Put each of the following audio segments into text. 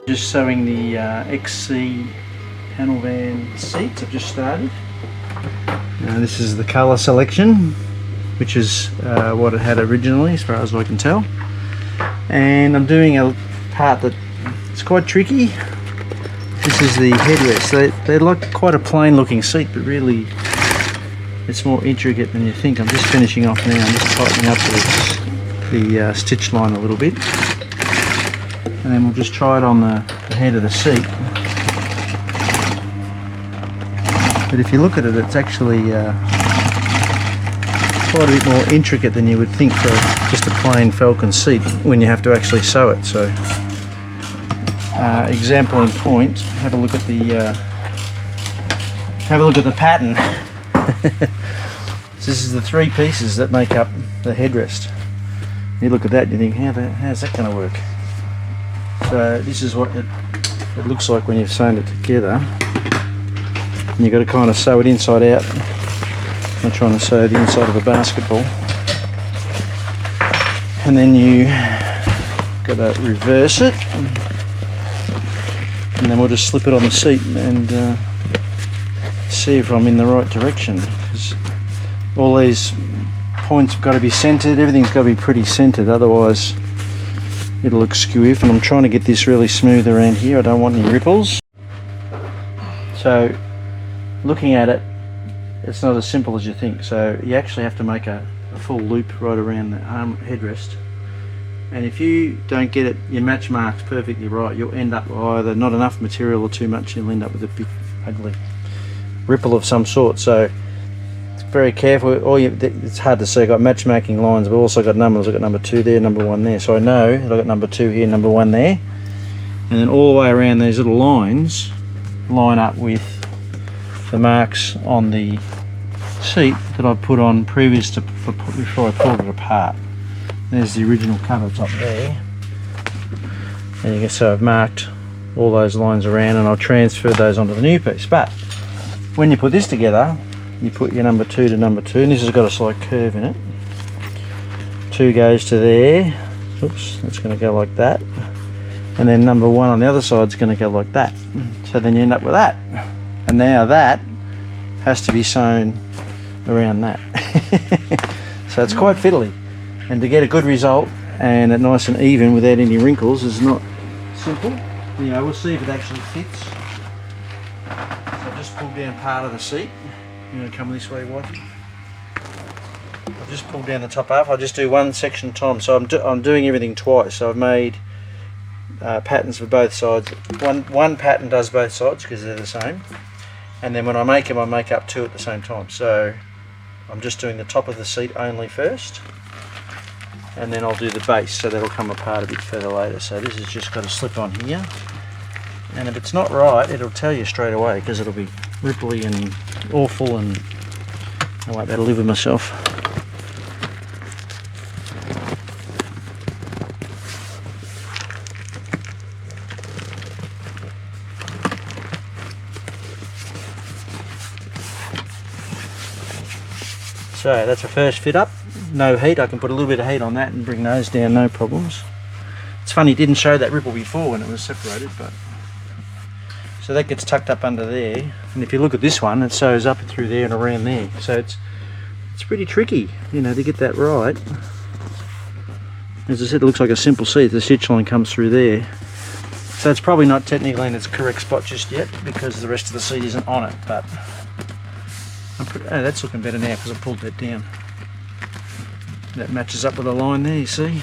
Just sewing the XC panel van seats. I've just started. This is the colour selection, which is what it had originally, as far as I can tell. And I'm doing a part that it's quite tricky. This is the headrest. They're like quite a plain looking seat, but really it's more intricate than you think. I'm just finishing off now. I'm just tightening up the stitch line a little bit. And then we'll just try it on the head of the seat. But if you look at it, it's actually quite a bit more intricate than you would think for just a plain Falcon seat when you have to actually sew it. So, example in point, have a look at the pattern. This is the three pieces that make up the headrest. You look at that, and you think, how's that going to work? So this is what it looks like when you've sewn it together. And you've got to kind of sew it inside out. I'm trying to sew the inside of a basketball. And then you got to reverse it. And then we'll just slip it on the seat and see if I'm in the right direction. Because all these points have got to be centered. Everything's got to be pretty centered, otherwise it'll look skewy. And I'm trying to get this really smooth around here. I don't want any ripples. So looking at it, it's not as simple as you think. So you actually have to make a full loop right around the arm headrest. And if you don't get it, your match marks perfectly right, you'll end up with either not enough material or too much. You'll end up with a big ugly ripple of some sort. So very careful. It's hard to see. I've got matchmaking lines, but also got numbers. I've got number 2 there, number 1 there. So I know that I've got number 2 here, number 1 there. And then all the way around these little lines line up with the marks on the seat that I put on before I pulled it apart. There's the original cover top there. And you can see I've marked all those lines around, and I'll transfer those onto the new piece. But when you put this together, you put your number 2 to number 2, and this has got a slight curve in it. 2 goes to there. Oops, that's going to go like that. And then number 1 on the other side is going to go like that. So then you end up with that. And now that has to be sewn around that. So it's quite fiddly. And to get a good result and it nice and even without any wrinkles is not simple. Anyway, we'll see if it actually fits. So I've just pulled down part of the seat. You're going to come this way, wifey. I've just pulled down the top half. I'll just do one section at a time. So I'm doing everything twice. So I've made patterns for both sides. One pattern does both sides because they're the same. And then when I make them, I make up 2 at the same time. So I'm just doing the top of the seat only first. And then I'll do the base, so that'll come apart a bit further later. So this has just got to slip on here. And if it's not right, it'll tell you straight away, because it'll be ripply and awful, and I won't be able to live with myself. So that's a first fit up. No heat. I can put a little bit of heat on that and bring those down, no problems. It's funny, it didn't show that ripple before when it was separated, but so that gets tucked up under there. And if you look at this one, it sews up through there and around there. So it's pretty tricky, you know, to get that right. As I said, it looks like a simple seat. The stitch line comes through there. So it's probably not technically in its correct spot just yet because the rest of the seat isn't on it, but that's looking better now because I pulled that down. That matches up with the line there, you see.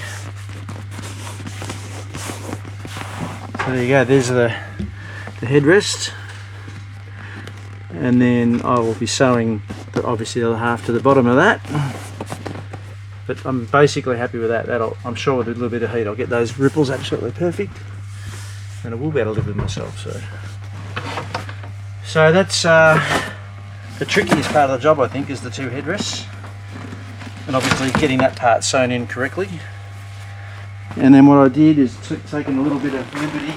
So there you go, there's the headrest. And then I will be sewing obviously the other half to the bottom of that. but I'm basically happy with that. I'm sure with a little bit of heat I'll get those ripples absolutely perfect, and I will be able to live with myself. So that's the trickiest part of the job, I think, is the two headrests, and obviously getting that part sewn in correctly. And then what I did is taken a little bit of liberty,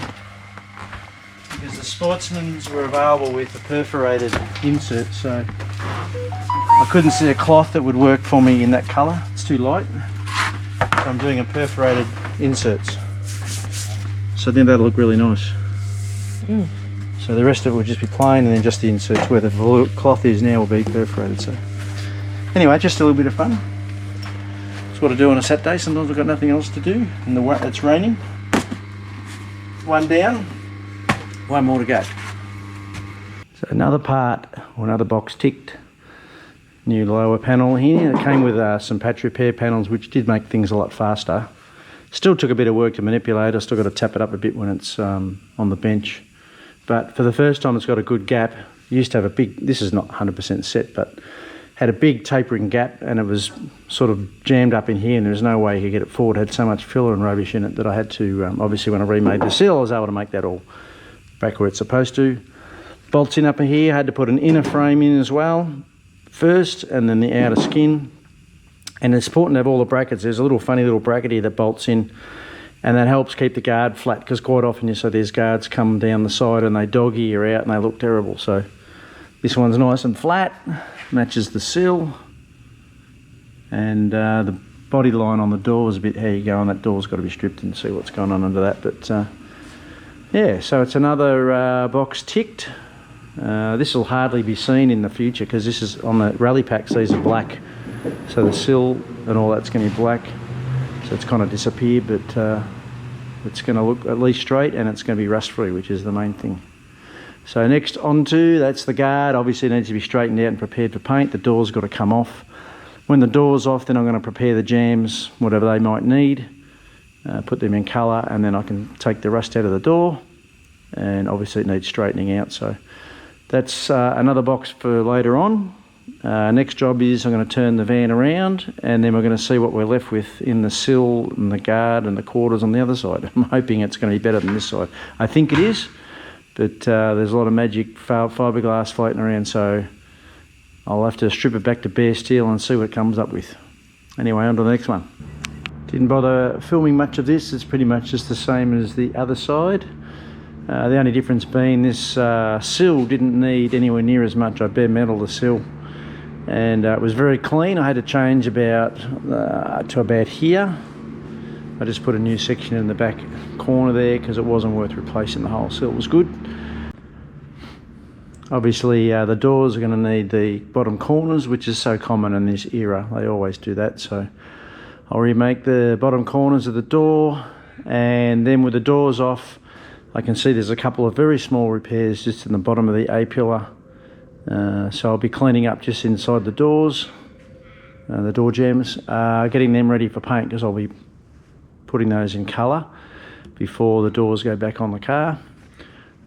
because the Sportsmans were available with a perforated insert, so I couldn't see a cloth that would work for me in that colour. It's too light. So I'm doing a perforated inserts. So I think that'll look really nice. So the rest of it will just be plain, and then just the inserts where the cloth is now will be perforated. So anyway, just a little bit of fun. That's what I do on a Saturday. Sometimes I've got nothing else to do and it's raining. One down, one more to go. So another part, or another box ticked. New lower panel here. It came with some patch repair panels, which did make things a lot faster. Still took a bit of work to manipulate. I still got to tap it up a bit when it's on the bench. But for the first time, it's got a good gap. It used to have a big, this is not 100% set, but had a big tapering gap, and it was sort of jammed up in here, and there's no way you could get it forward. It had so much filler and rubbish in it that I had to, obviously when I remade the sill, I was able to make that all back where it's supposed to. Bolts in up in here, I had to put an inner frame in as well first, and then the outer skin. And it's important to have all the brackets. There's a little funny little bracket here that bolts in, and that helps keep the guard flat, because quite often you see these guards come down the side and they dog ear out and they look terrible. So this one's nice and flat, matches the sill, and the body line on the door is a bit how you go on. That door's got to be stripped and see what's going on under that. But yeah, so it's another box ticked. This will hardly be seen in the future, because this is on the rally packs. These are black, so the sill and all that's going to be black. So it's kind of disappeared, but it's going to look at least straight, and it's going to be rust free, which is the main thing. So next onto, that's the guard. Obviously it needs to be straightened out and prepared for paint. The door's got to come off. When the door's off, then I'm going to prepare the jambs, whatever they might need, put them in colour, and then I can take the rust out of the door. And obviously it needs straightening out, so that's another box for later on. Next job is I'm going to turn the van around, and then we're going to see what we're left with in the sill and the guard and the quarters on the other side. I'm hoping it's going to be better than this side. I think it is, but there's a lot of magic fiberglass floating around, so I'll have to strip it back to bare steel and see what it comes up with. Anyway, on to the next one. Didn't bother filming much of this. It's pretty much just the same as the other side. The only difference being this sill didn't need anywhere near as much. I bare metal the sill, and it was very clean. I had to change about to about here. I just put a new section in the back corner there, because it wasn't worth replacing the whole sill. It was good. Obviously the doors are going to need the bottom corners, which is so common in this era. They always do that, so I'll remake the bottom corners of the door. And then with the doors off, I can see there's a couple of very small repairs just in the bottom of the A-pillar. So I'll be cleaning up just inside the doors, the door jambs, getting them ready for paint, because I'll be putting those in colour before the doors go back on the car.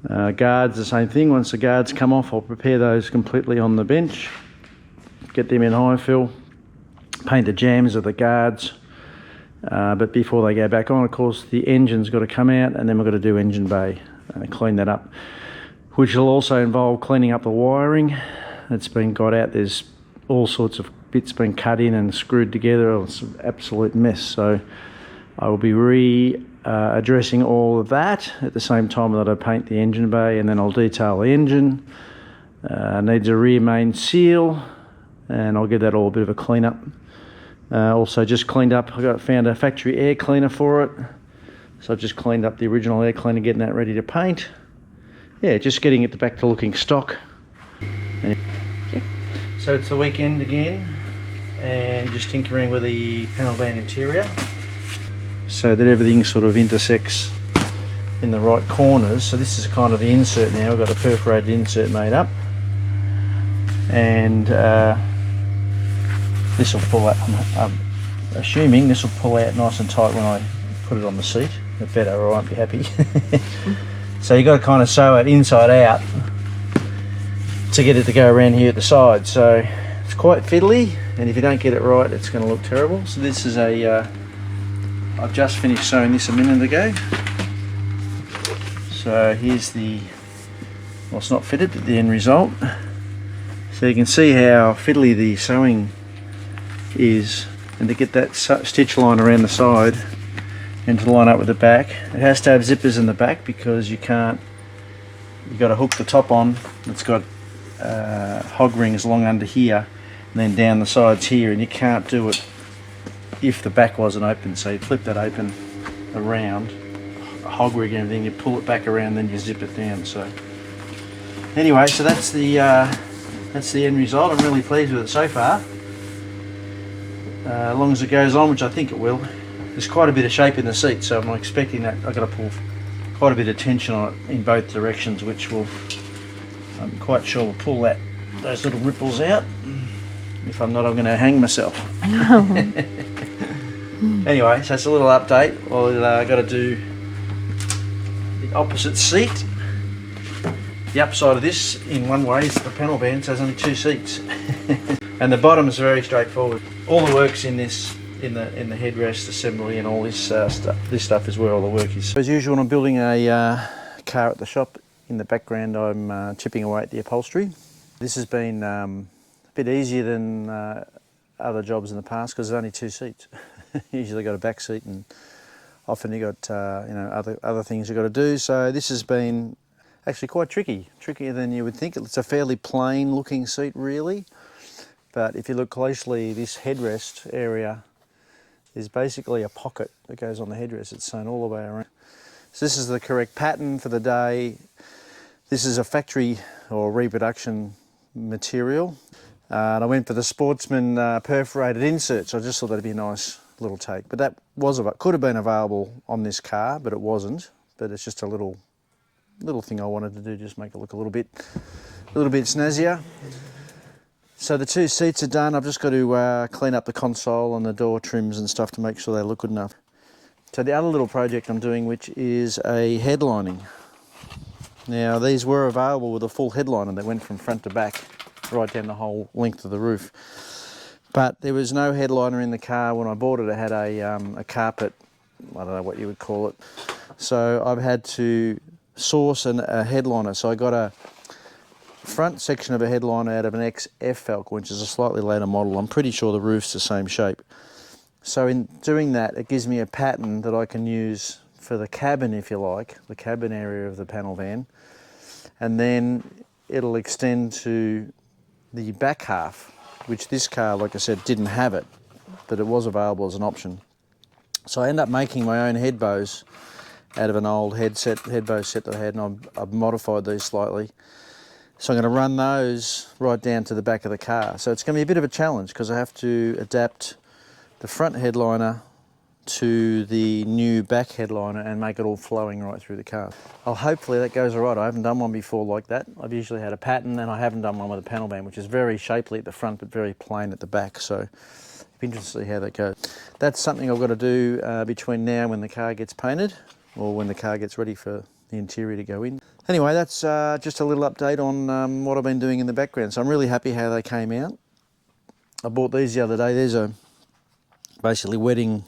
Guards, the same thing. Once the guards come off, I'll prepare those completely on the bench, get them in high fill, paint the jambs of the guards. But before they go back on, of course, the engine's got to come out, and then we've got to do engine bay, clean that up, which will also involve cleaning up the wiring that's been got out. There's all sorts of bits been cut in and screwed together. It's an absolute mess. So I will be addressing all of that at the same time that I paint the engine bay, and then I'll detail the engine. Needs a rear main seal, and I'll give that all a bit of a clean up. Also just cleaned up, found a factory air cleaner for it, so I've just cleaned up the original air cleaner, getting that ready to paint. Yeah, just getting it back to looking stock. So it's the weekend again, and just tinkering with the panel van interior so that everything sort of intersects in the right corners. So this is kind of the insert now. We've got a perforated insert made up, and this will pull out, I'm assuming this will pull out nice and tight when I put it on the seat. It better, or I won't be happy. So you've got to kind of sew it inside out to get it to go around here at the side. So it's quite fiddly, and if you don't get it right, it's going to look terrible. So this is a, I've just finished sewing this a minute ago. So here's the, well, it's not fitted, but the end result. So you can see how fiddly the sewing is, and to get that stitch line around the side and to line up with the back, it has to have zippers in the back because you can't, you've got to hook the top on. It's got hog rings along under here and then down the sides here, and you can't do it if the back wasn't open. So you flip that open around, a hog rig and everything, you pull it back around, then you zip it down. So anyway, so that's the end result. I'm really pleased with it so far. As long as it goes on, which I think it will. There's quite a bit of shape in the seat, so I'm expecting that I've got to pull quite a bit of tension on it in both directions, which will, I'm quite sure will pull those little ripples out. If I'm not, I'm going to hang myself. Anyway, so it's a little update. Well, I've got to do the opposite seat. The upside of this, in one way, is the panel van, so there's only 2 seats. And the bottom is very straightforward. All the work's in this, in the headrest assembly, and all this stuff. This stuff is where all the work is. As usual, when I'm building a car at the shop, in the background I'm chipping away at the upholstery. This has been a bit easier than other jobs in the past because there's only 2 seats. Usually got a back seat, and often you got other things you've got to do. So this has been actually quite trickier than you would think. It's a fairly plain looking seat really, but if you look closely, this headrest area is basically a pocket that goes on the headrest. It's sewn all the way around. So this is the correct pattern for the day. This is a factory or reproduction material. And I went for the Sportsman perforated inserts. I just thought that'd be a nice little take. But that could have been available on this car, but it wasn't. But it's just a little thing I wanted to do, just make it look a little bit snazzier. So the 2 seats are done. I've just got to clean up the console and the door trims and stuff to make sure they look good enough. So the other little project I'm doing, which is a headlining. Now these were available with a full headliner that went from front to back, right down the whole length of the roof. But there was no headliner in the car when I bought it. It had a carpet, I don't know what you would call it. So I've had to source a headliner. So I got a front section of a headliner out of an XF Falcon, which is a slightly later model. I'm pretty sure the roof's the same shape. So in doing that, it gives me a pattern that I can use for the cabin, if you like, the cabin area of the panel van. And then it'll extend to the back half, which this car, like I said, didn't have it, but it was available as an option. So I end up making my own head bows out of an old head bow set that I had, and I've modified these slightly. So I'm going to run those right down to the back of the car. So it's going to be a bit of a challenge because I have to adapt the front headliner to the new back headliner and make it all flowing right through the car. Well, hopefully that goes all right. I haven't done one before like that. I've usually had a pattern, and I haven't done one with a panel van, which is very shapely at the front but very plain at the back. So it'll be interesting to see how that goes. That's something I've got to do between now and when the car gets painted, or when the car gets ready for the interior to go in. Anyway, that's just a little update on what I've been doing in the background. So I'm really happy how they came out. I bought these the other day. These are basically wedding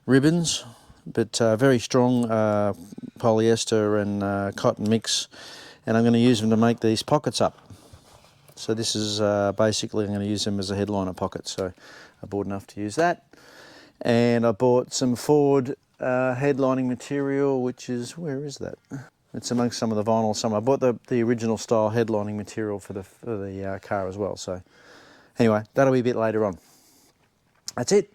ribbons, but very strong polyester and cotton mix, and I'm going to use them to make these pockets up. So this is basically, I'm going to use them as a headliner pocket, so I bought enough to use that. And I bought some Ford headlining material, which is, where is that? It's amongst some of the vinyl. I bought the original style headlining material for the car as well. So anyway, that'll be a bit later on. That's it.